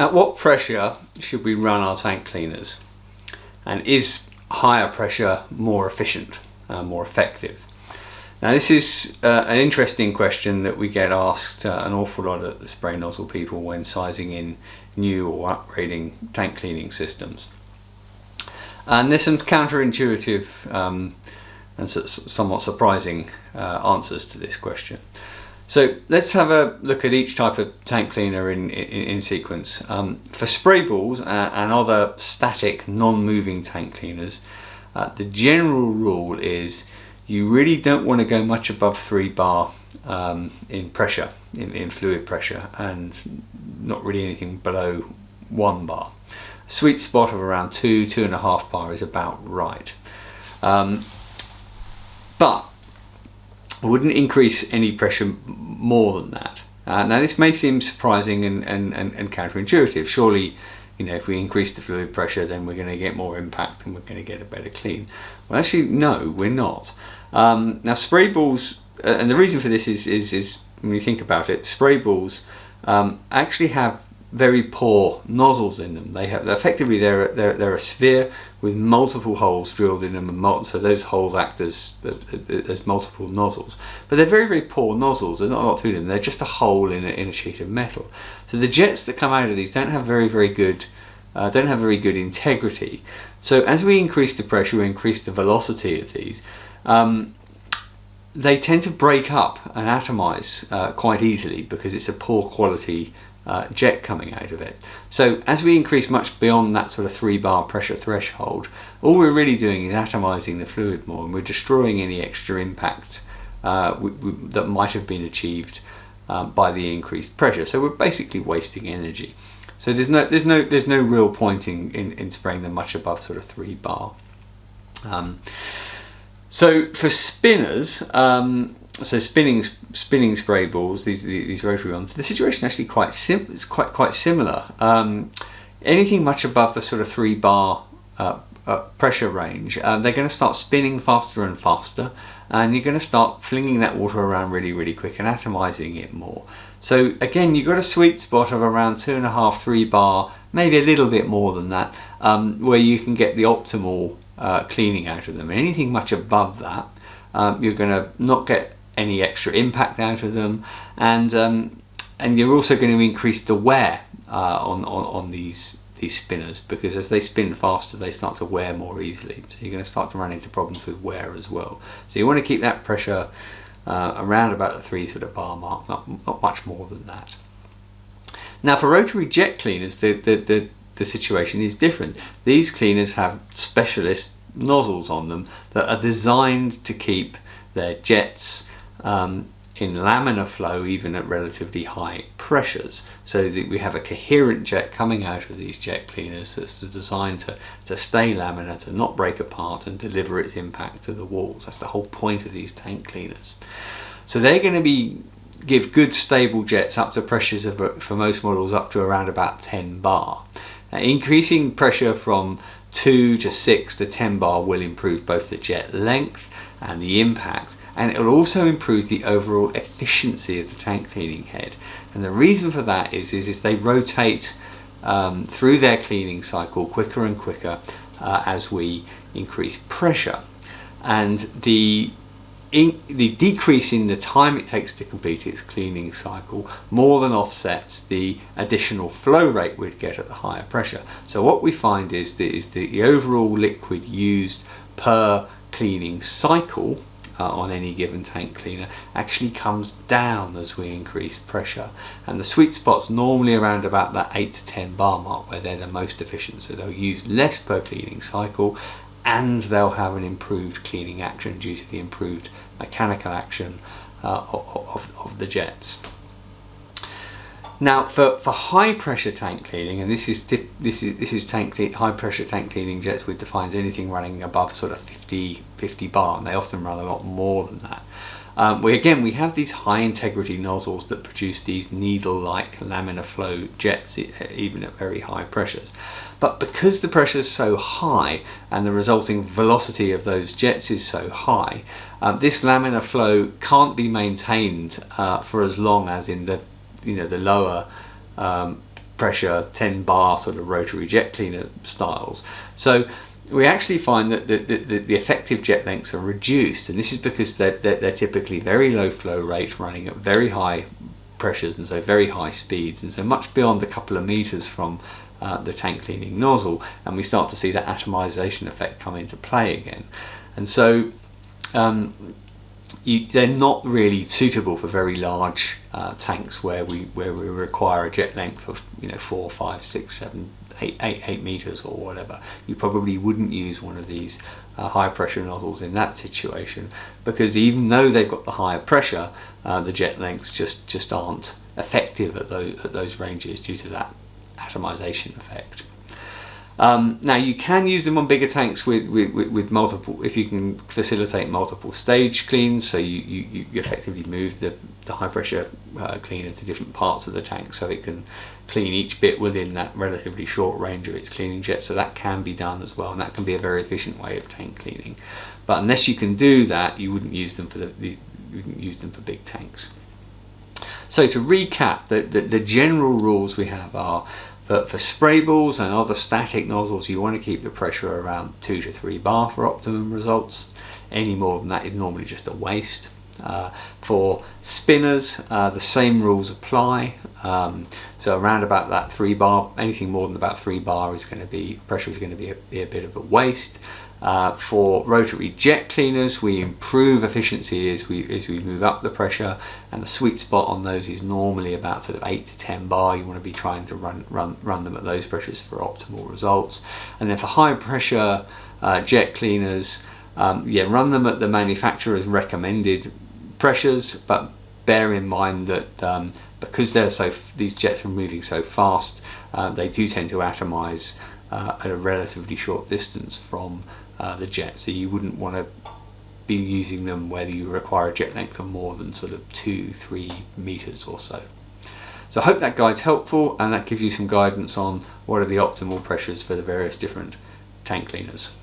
At what pressure should we run our tank cleaners? And is higher pressure more efficient, more effective? Now this is an interesting question that we get asked an awful lot at the spray nozzle people when sizing in new or upgrading tank cleaning systems. And there's some counterintuitive and somewhat surprising answers to this question. So let's have a look at each type of tank cleaner in sequence. For spray balls and other static non-moving tank cleaners, the general rule is you really don't want to go much above 3 bar in pressure, in fluid pressure, and not really anything below 1 bar. A sweet spot of around 2.5 bar is about right. But I wouldn't increase any pressure more than that. Now this may seem surprising and counterintuitive. Surely, if we increase the fluid pressure, then we're going to get more impact and we're going to get a better clean. Well, actually, no, we're not. Now spray balls, and the reason for this is when you think about it, spray balls actually have very poor nozzles in them. Effectively they're a sphere with multiple holes drilled in them, and so those holes act as multiple nozzles. But they're very, very poor nozzles. There's not a lot to them. They're just a hole in a sheet of metal. So the jets that come out of these don't have very good integrity. So as we increase the pressure, we increase the velocity of these. They tend to break up and atomize quite easily because it's a poor quality jet coming out of it. So as we increase much beyond that sort of 3 bar pressure threshold, all we're really doing is atomizing the fluid more, and we're destroying any extra impact that might have been achieved by the increased pressure. So we're basically wasting energy. So there's no real point in spraying them much above sort of 3 bar. So for spinners, so spinning spray balls, these rotary ones, the situation actually quite similar. Anything much above the sort of 3 bar pressure range, they're going to start spinning faster and faster, and you're going to start flinging that water around really quick and atomizing it more. So again, you've got a sweet spot of around 2.5-3 bar, maybe a little bit more than that, where you can get the optimal cleaning out of them. And anything much above that, you're going to not get any extra impact out of them, and you're also going to increase the wear on these spinners, because as they spin faster, they start to wear more easily. So you're going to start to run into problems with wear as well. So you want to keep that pressure around about the 3 sort of bar mark, not much more than that. Now for rotary jet cleaners, the situation is different. These cleaners have specialist nozzles on them that are designed to keep their jets in laminar flow even at relatively high pressures, so that we have a coherent jet coming out of these jet cleaners that's designed to stay laminar, to not break apart and deliver its impact to the walls. That's the whole point of these tank cleaners. So they're going to give good stable jets up to pressures of, for most models, up to around about 10 bar. Now, increasing pressure from 2 to 6 to 10 bar will improve both the jet length and the impact, and it will also improve the overall efficiency of the tank cleaning head. And the reason for that is they rotate through their cleaning cycle quicker and quicker as we increase pressure, and the decrease in the time it takes to complete its cleaning cycle more than offsets the additional flow rate we'd get at the higher pressure. So what we find is the overall liquid used per cleaning cycle on any given tank cleaner actually comes down as we increase pressure, and the sweet spot's normally around about that 8 to 10 bar mark, where they're the most efficient. So they'll use less per cleaning cycle, and they'll have an improved cleaning action due to the improved mechanical action of the jets. Now for high pressure tank cleaning, and this is high pressure tank cleaning jets, which defines anything running above sort of 50 bar, and they often run a lot more than that. We have these high integrity nozzles that produce these needle-like laminar flow jets even at very high pressures. But because the pressure is so high and the resulting velocity of those jets is so high, this laminar flow can't be maintained for as long as in the lower pressure 10 bar sort of rotary jet cleaner styles. So we actually find that the effective jet lengths are reduced, and this is because they're typically very low flow rate, running at very high pressures and so very high speeds, and so much beyond a couple of meters from the tank cleaning nozzle, and we start to see that atomization effect come into play again. And so they're not really suitable for very large tanks where we require a jet length of 4, 5, 6, 7, 8 meters or whatever. You probably wouldn't use one of these high pressure nozzles in that situation, because even though they've got the higher pressure, the jet lengths just aren't effective at those ranges due to that atomization effect. Now you can use them on bigger tanks with multiple, if you can facilitate multiple stage cleans, so you effectively move the high pressure cleaner to different parts of the tank so it can clean each bit within that relatively short range of its cleaning jet. So that can be done as well, and that can be a very efficient way of tank cleaning. But unless you can do that, you wouldn't use them for you wouldn't use them for big tanks. So to recap, the general rules we have are, for spray balls and other static nozzles, you want to keep the pressure around 2 to 3 bar for optimum results. Any more than that is normally just a waste. For spinners, the same rules apply. So around about that 3 bar, anything more than about 3 bar is going to be, pressure is going to be a bit of a waste. For rotary jet cleaners, we improve efficiency as we move up the pressure, and the sweet spot on those is normally about sort of 8 to 10 bar. You want to be trying to run them at those pressures for optimal results. And then for high pressure jet cleaners, run them at the manufacturer's recommended pressures, but bear in mind that because these jets are moving so fast, they do tend to atomize at a relatively short distance from the jet, so you wouldn't want to be using them whether you require a jet length of more than sort of 2-3 meters or so. So I hope that guide's helpful, and that gives you some guidance on what are the optimal pressures for the various different tank cleaners.